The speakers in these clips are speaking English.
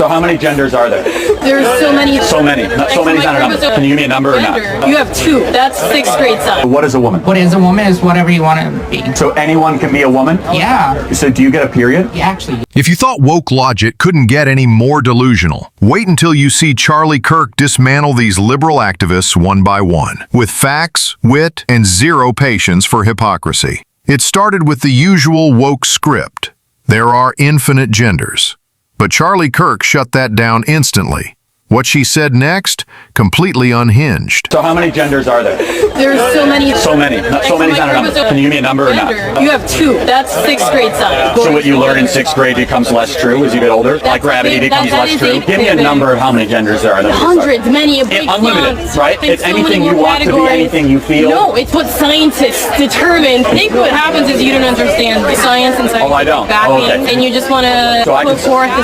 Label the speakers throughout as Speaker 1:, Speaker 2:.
Speaker 1: So how many genders are there?
Speaker 2: There's so many.
Speaker 1: So many. So many's not a number. Can you give me a number or not?
Speaker 2: You have two. That's 6th grade science.
Speaker 1: What is a woman?
Speaker 3: What is a woman is whatever you want to be.
Speaker 1: So anyone can be a woman?
Speaker 3: Yeah.
Speaker 1: So do you get a period?
Speaker 3: Yeah, actually.
Speaker 4: If you thought woke logic couldn't get any more delusional, wait until you see Charlie Kirk dismantle these liberal activists one by one, with facts, wit, and zero patience for hypocrisy. It started with the usual woke script. There are infinite genders. But Charlie Kirk shut that down instantly. What she said next, completely unhinged.
Speaker 1: So how many genders are there?
Speaker 2: There's so many.
Speaker 1: So many. So many's not a number. Can you give me a number or not?
Speaker 2: You have two. That's 6th grade science.
Speaker 1: So what you learn in 6th grade becomes less true as you get older? Like gravity becomes less true? Give me a number of how many genders there are.
Speaker 2: Hundreds, many.
Speaker 1: Unlimited, right? It's anything you want to be, anything you feel.
Speaker 2: No, it's what scientists determine. I think what happens is you don't understand science and science.
Speaker 1: Oh, I don't.
Speaker 2: Okay. And you just want to put forth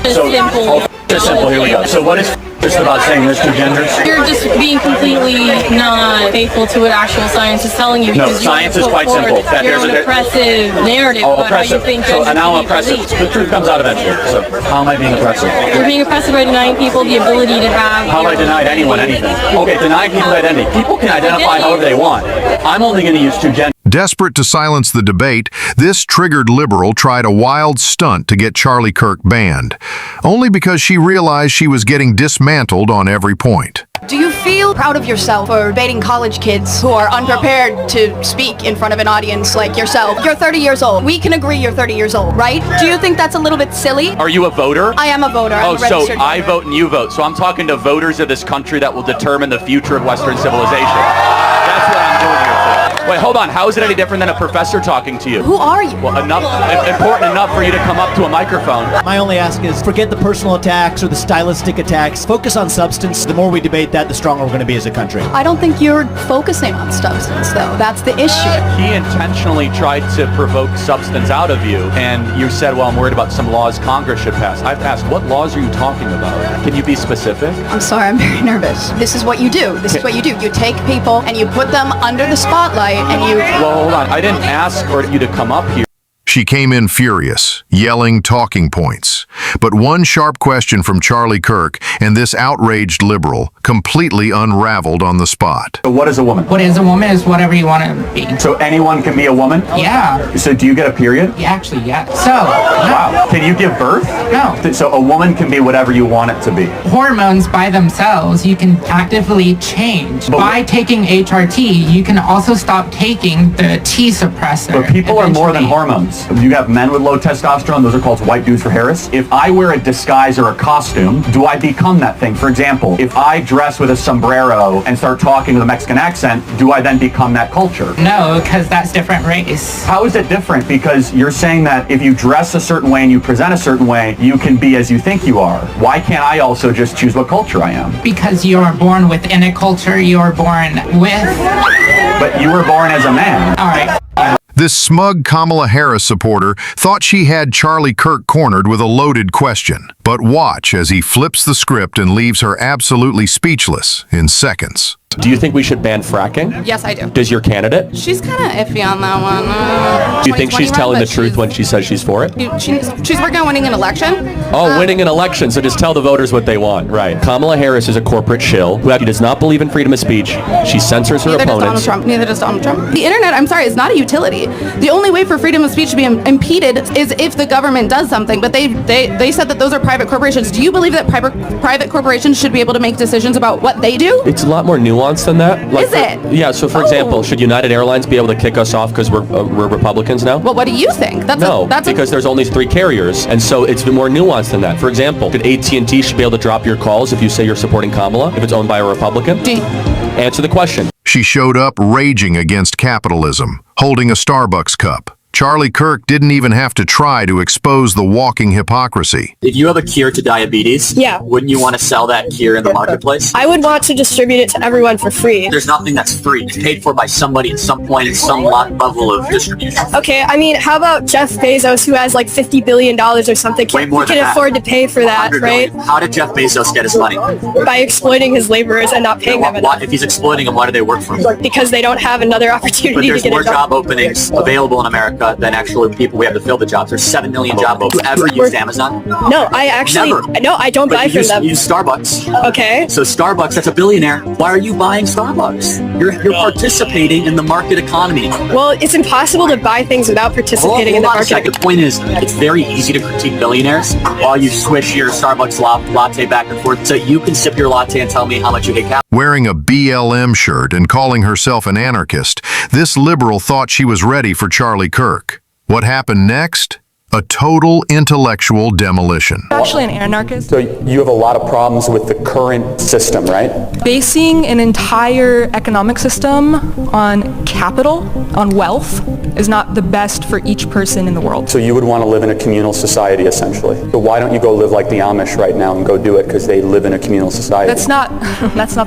Speaker 2: this simple.
Speaker 1: Just simple, here we go. So what is just about saying there's two genders?
Speaker 2: You're just being completely not faithful to what actual science is telling you.
Speaker 1: No, science is quite simple.
Speaker 2: Your own oppressive narrative about how you think.
Speaker 1: So now I'm oppressive. The truth comes out eventually. So how am I being oppressive?
Speaker 2: You're being oppressive by denying people the ability to have.
Speaker 1: How have I denied anyone anything? Okay, denying people identity. People can identify however they want. I'm only going to use two genders.
Speaker 4: Desperate to silence the debate, this triggered liberal tried a wild stunt to get Charlie Kirk banned, only because she realized she was getting dismantled on every point.
Speaker 5: Do you feel proud of yourself for debating college kids who are unprepared to speak in front of an audience like yourself? You're 30 years old. We can agree you're 30 years old, right? Do you think that's a little bit silly?
Speaker 1: Are you a voter?
Speaker 5: I am a voter.
Speaker 1: Oh, so I vote and you vote. So I'm talking to voters of this country that will determine the future of Western civilization. That's what I'm doing here for. Wait, hold on. How is it any different than a professor talking to you?
Speaker 5: Who are you?
Speaker 1: Well, important enough for you to come up to a microphone.
Speaker 6: My only ask is forget the personal attacks or the stylistic attacks. Focus on substance. The more we debate that, the stronger we're going to be as a country.
Speaker 5: I don't think you're focusing on substance, though. That's the issue.
Speaker 1: He intentionally tried to provoke substance out of you, and you said, well, I'm worried about some laws Congress should pass. I've asked, what laws are you talking about? Can you be specific?
Speaker 5: I'm sorry, I'm very nervous. This is what you do. This is what you do. You take people and you put them under the spotlight and you...
Speaker 1: Well, hold on. I didn't ask for you to come up here.
Speaker 4: She came in furious, yelling talking points. But one sharp question from Charlie Kirk, and this outraged liberal completely unraveled on the spot.
Speaker 1: So what is a woman?
Speaker 3: What is a woman is whatever you want to be.
Speaker 1: So anyone can be a woman?
Speaker 3: Yeah.
Speaker 1: So do you get a period?
Speaker 3: Yeah, actually, yeah. So,
Speaker 1: Wow. Can you give birth?
Speaker 3: No.
Speaker 1: So a woman can be whatever you want it to be.
Speaker 3: Hormones by themselves, you can actively change. By taking HRT, you can also stop taking the T suppressor.
Speaker 1: But people are more than
Speaker 3: eventually.
Speaker 1: hormones. You have men with low testosterone, those are called white dudes for Harris. If I wear a disguise or a costume, do I become that thing? For example, if I dress with a sombrero and start talking with a Mexican accent, do I then become that culture?
Speaker 3: No, because that's different race.
Speaker 1: How is it different? Because you're saying that if you dress a certain way and you present a certain way, you can be as you think you are. Why can't I also just choose what culture I am?
Speaker 3: Because you are born within a culture, you are born with...
Speaker 1: But you were born as a man.
Speaker 3: All right.
Speaker 4: This smug Kamala Harris supporter thought she had Charlie Kirk cornered with a loaded question. But watch as he flips the script and leaves her absolutely speechless in seconds.
Speaker 7: Do you think we should ban fracking?
Speaker 8: Yes, I do.
Speaker 7: Does your candidate?
Speaker 8: She's kind of iffy on that one.
Speaker 7: Do you think she's telling the truth when she says she's for it?
Speaker 8: She's working on winning an election.
Speaker 7: Oh, winning an election, so just tell the voters what they want. Right. Kamala Harris is a corporate shill who does not believe in freedom of speech. She censors her opponents.
Speaker 8: Neither does Donald Trump. The internet, I'm sorry, is not a utility. The only way for freedom of speech to be impeded is if the government does something, but they said that those are private corporations. Do you believe that private corporations should be able to make decisions about what they do?
Speaker 7: It's a lot more nuanced than that.
Speaker 8: Is it?
Speaker 7: Yeah, so for example, should United Airlines be able to kick us off because we're Republicans now?
Speaker 8: Well, what do you think?
Speaker 7: Because there's only 3 carriers, and so it's more nuanced than that. For example, should AT&T should be able to drop your calls if you say you're supporting Kamala, if it's owned by a Republican? Answer the question.
Speaker 4: She showed up raging against capitalism, holding a Starbucks cup. Charlie Kirk didn't even have to try to expose the walking hypocrisy.
Speaker 9: If you have a cure to diabetes, wouldn't you want to sell that cure in the marketplace?
Speaker 10: I would want to distribute it to everyone for free.
Speaker 9: There's nothing that's free. It's paid for by somebody at some point in some level of distribution.
Speaker 10: Okay, I mean, how about Jeff Bezos, who has like $50 billion or something?
Speaker 9: Way more than
Speaker 10: can
Speaker 9: that.
Speaker 10: afford to pay for that, right?
Speaker 9: How did Jeff Bezos get his money?
Speaker 10: By exploiting his laborers and not paying them enough.
Speaker 9: If he's exploiting them, why do they work for him?
Speaker 10: Because they don't have another opportunity
Speaker 9: But
Speaker 10: to
Speaker 9: there's
Speaker 10: get
Speaker 9: more
Speaker 10: a job.
Speaker 9: job openings available in America America than actually people we have to fill the jobs. There's 7 million job openings. You ever used Amazon?
Speaker 10: No, I actually,
Speaker 9: Never.
Speaker 10: no, I don't buy
Speaker 9: But you
Speaker 10: from them.
Speaker 9: use Starbucks.
Speaker 10: Okay.
Speaker 9: So Starbucks, that's a billionaire. Why are you buying Starbucks? You're participating in the market economy.
Speaker 10: Well, it's impossible to buy things without participating in the
Speaker 9: Hold on a
Speaker 10: market.
Speaker 9: second. The point is, it's very easy to critique billionaires while you swish your Starbucks latte back and forth so you can sip your latte and tell me how much you hate capitalism.
Speaker 4: Wearing a BLM shirt and calling herself an anarchist, this liberal thought she was ready for Charlie Kirk. What happened next? A total intellectual demolition.
Speaker 11: Actually an anarchist.
Speaker 1: So you have a lot of problems with the current system, right?
Speaker 11: Basing an entire economic system on capital, on wealth, is not the best for each person in the world.
Speaker 1: So you would want to live in a communal society, essentially. So why don't you go live like the Amish right now and go do it because they live in a communal society?
Speaker 11: That's not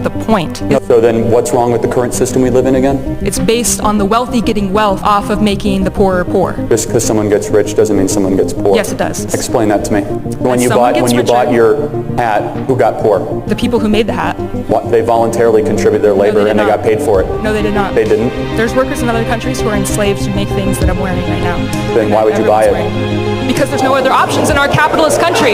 Speaker 11: the point.
Speaker 1: So then what's wrong with the current system we live in again?
Speaker 11: It's based on the wealthy getting wealth off of making the poorer poor.
Speaker 1: Just because someone gets rich doesn't mean someone gets poor.
Speaker 11: Yes, it does.
Speaker 1: Explain that to me. When you
Speaker 11: someone
Speaker 1: bought
Speaker 11: gets richer.
Speaker 1: your hat, who got poor?
Speaker 11: The people who made the hat.
Speaker 1: What, they voluntarily contributed their labor
Speaker 11: did
Speaker 1: and they
Speaker 11: not.
Speaker 1: got paid for it.
Speaker 11: No, they did not.
Speaker 1: They didn't?
Speaker 11: There's workers in other countries who are enslaved to make things that I'm wearing right now.
Speaker 1: Then why would you buy it?
Speaker 11: Because there's no other options in our capitalist country.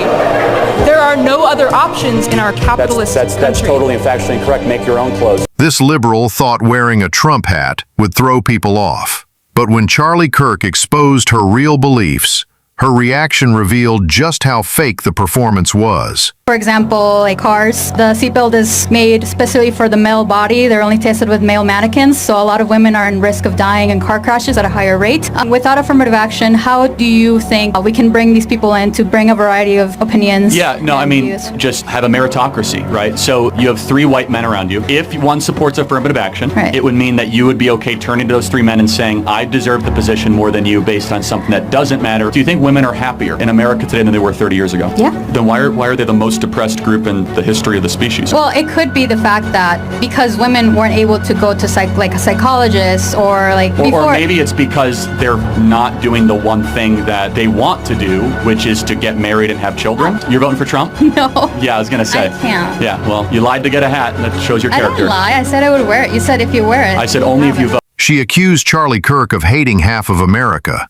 Speaker 11: There are no other options in our capitalist country.
Speaker 1: That's totally and factually incorrect. Make your own clothes.
Speaker 4: This liberal thought wearing a Trump hat would throw people off. But when Charlie Kirk exposed her real beliefs, her reaction revealed just how fake the performance was.
Speaker 5: For example, like cars, the seatbelt is made specifically for the male body. They're only tested with male mannequins, so a lot of women are in risk of dying in car crashes at a higher rate. Without affirmative action, how do you think we can bring these people in to bring a variety of opinions?
Speaker 1: Yeah, no, I mean,
Speaker 5: views?
Speaker 1: just have a meritocracy, right? So you have 3 white men around you. If one supports affirmative action,
Speaker 5: Right.
Speaker 1: it would mean that you would be okay turning to those 3 men and saying, I deserve the position more than you based on something that doesn't matter. Do you think women are happier in America today than they were 30 years ago?
Speaker 5: Yeah.
Speaker 1: Then why are they the most depressed group in the history of the species?
Speaker 5: Well, it could be the fact that because women weren't able to go to a psychologist or before.
Speaker 1: Or maybe it's because they're not doing the one thing that they want to do, which is to get married and have children. You're voting for Trump?
Speaker 5: No.
Speaker 1: Yeah, I was going to say.
Speaker 5: I can't.
Speaker 1: Yeah, well, you lied to get a hat, and that shows your
Speaker 5: I
Speaker 1: character.
Speaker 5: didn't lie. I said I would wear it. You said if you wear it.
Speaker 1: I said only if you vote.
Speaker 4: She accused Charlie Kirk of hating half of America,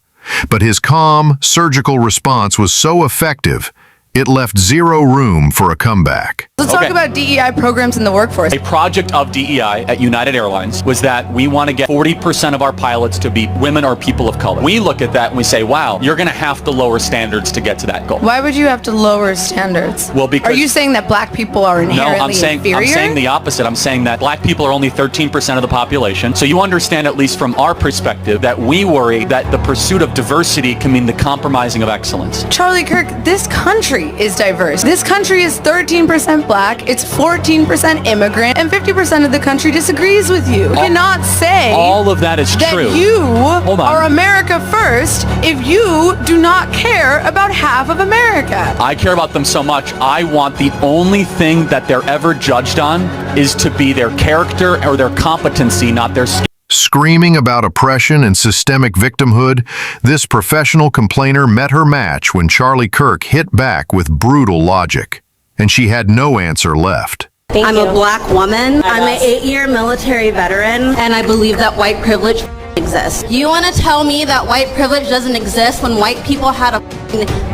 Speaker 4: but his calm, surgical response was so effective, it left zero room for a comeback.
Speaker 8: Let's
Speaker 1: Okay.
Speaker 8: talk about DEI programs in the workforce.
Speaker 1: A project of DEI at United Airlines was that we want to get 40% of our pilots to be women or people of color. We look at that and we say, wow, you're going to have to lower standards to get to that goal.
Speaker 8: Why would you have to lower standards?
Speaker 1: Well, because...
Speaker 8: Are you saying that black people are
Speaker 1: No,
Speaker 8: inherently inferior?
Speaker 1: I'm saying the opposite. I'm saying that black people are only 13% of the population. So you understand, at least from our perspective, that we worry that the pursuit of diversity can mean the compromising of excellence.
Speaker 8: Charlie Kirk, this country is diverse. This country is 13% black, it's 14% immigrant, and 50% of the country disagrees with you. You cannot say
Speaker 1: All of that is
Speaker 8: that
Speaker 1: true.
Speaker 8: you
Speaker 1: Hold on.
Speaker 8: are America first if you do not care about half of America.
Speaker 1: I care about them so much, I want the only thing that they're ever judged on is to be their character or their competency, not their skill.
Speaker 4: Screaming about oppression and systemic victimhood, this professional complainer met her match when Charlie Kirk hit back with brutal logic, and she had no answer left.
Speaker 12: I'm a black woman. I'm an 8-year military veteran, and I believe that white privilege exists. You want to tell me that white privilege doesn't exist when white people had a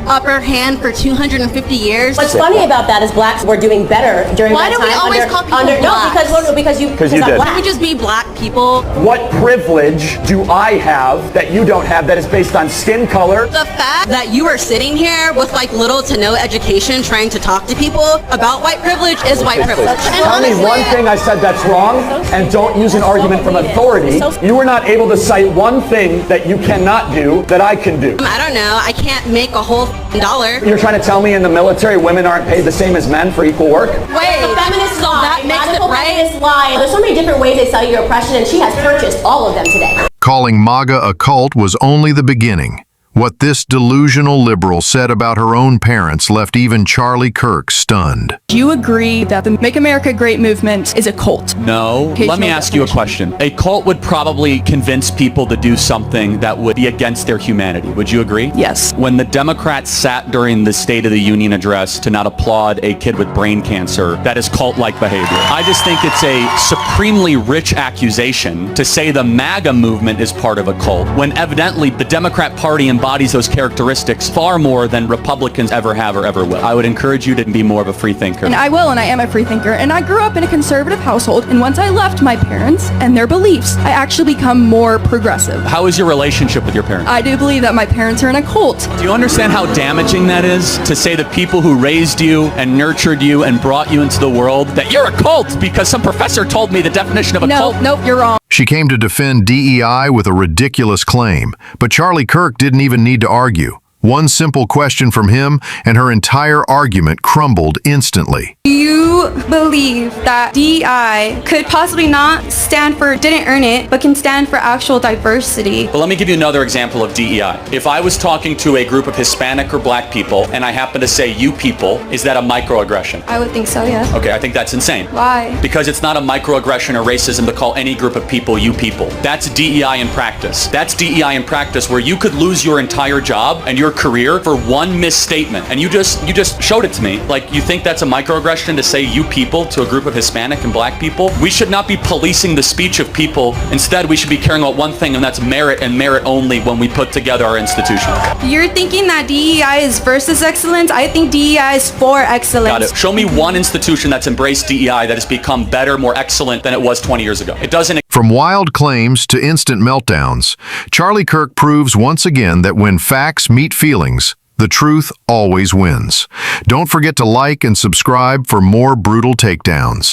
Speaker 12: upper hand for 250 years?
Speaker 13: What's funny about that is blacks were doing better during
Speaker 12: Why
Speaker 13: that
Speaker 12: do we
Speaker 13: time.
Speaker 12: always call people blacks?
Speaker 13: No, because you
Speaker 1: did.
Speaker 12: Why don't we just be black people?
Speaker 1: What privilege do I have that you don't have that is based on skin color?
Speaker 12: The fact that you are sitting here with little to no education trying to talk to people about white privilege is white privilege. And
Speaker 1: Tell me
Speaker 12: honestly,
Speaker 1: one thing I said that's wrong, and don't use an argument from authority. You were not able to cite one thing that you cannot do that I can do.
Speaker 12: I don't know. I can't make a whole $1.
Speaker 1: You're trying to tell me in the military women aren't paid the same as men for equal work?
Speaker 12: Wait,
Speaker 13: the feminists
Speaker 12: so
Speaker 13: lie.
Speaker 12: that makes it
Speaker 13: Radical
Speaker 12: right?
Speaker 13: feminists lie. There's so many different ways they sell you oppression, and she has purchased all of them today.
Speaker 4: Calling MAGA a cult was only the beginning. What this delusional liberal said about her own parents left even Charlie Kirk stunned.
Speaker 11: Do you agree that the Make America Great movement is a cult?
Speaker 7: No. Let me ask you a question. A cult would probably convince people to do something that would be against their humanity. Would you agree?
Speaker 11: Yes.
Speaker 7: When the Democrats sat during the State of the Union address to not applaud a kid with brain cancer, that is cult-like behavior. I just think it's a supremely rich accusation to say the MAGA movement is part of a cult, when evidently the Democrat Party embodies those characteristics far more than Republicans ever have or ever will. I would encourage you to be more of a free thinker.
Speaker 11: And I will, and I am a free thinker. And I grew up in a conservative household, and once I left my parents and their beliefs, I actually become more progressive.
Speaker 7: How is your relationship with your parents?
Speaker 11: I do believe that my parents are in a cult.
Speaker 7: Do you understand how damaging that is to say the people who raised you and nurtured you and brought you into the world that you're a cult because some professor told me the definition of a cult?
Speaker 11: Nope, you're wrong.
Speaker 4: She came to defend DEI with a ridiculous claim, but Charlie Kirk didn't even need to argue. One simple question from him, and her entire argument crumbled instantly.
Speaker 14: Do you believe that DEI could possibly not stand for didn't earn it, but can stand for actual diversity?
Speaker 7: Well, let me give you another example of DEI. If I was talking to a group of Hispanic or black people, and I happen to say you people, is that a microaggression?
Speaker 14: I would think so, yeah.
Speaker 7: Okay, I think that's insane.
Speaker 14: Why?
Speaker 7: Because it's not a microaggression or racism to call any group of people you people. That's DEI in practice. That's DEI in practice where you could lose your entire job and your career for one misstatement. And you just showed it to me. Like, you think that's a microaggression to say you people to a group of Hispanic and black people? We should not be policing the speech of people. Instead, we should be caring about one thing, and that's merit and merit only when we put together our institution.
Speaker 14: You're thinking that DEI is versus excellence? I think DEI is for excellence.
Speaker 7: Got it. Show me one institution that's embraced DEI that has become better, more excellent than it was 20 years ago. It doesn't.
Speaker 4: From wild claims to instant meltdowns, Charlie Kirk proves once again that when facts meet feelings, the truth always wins. Don't forget to like and subscribe for more brutal takedowns.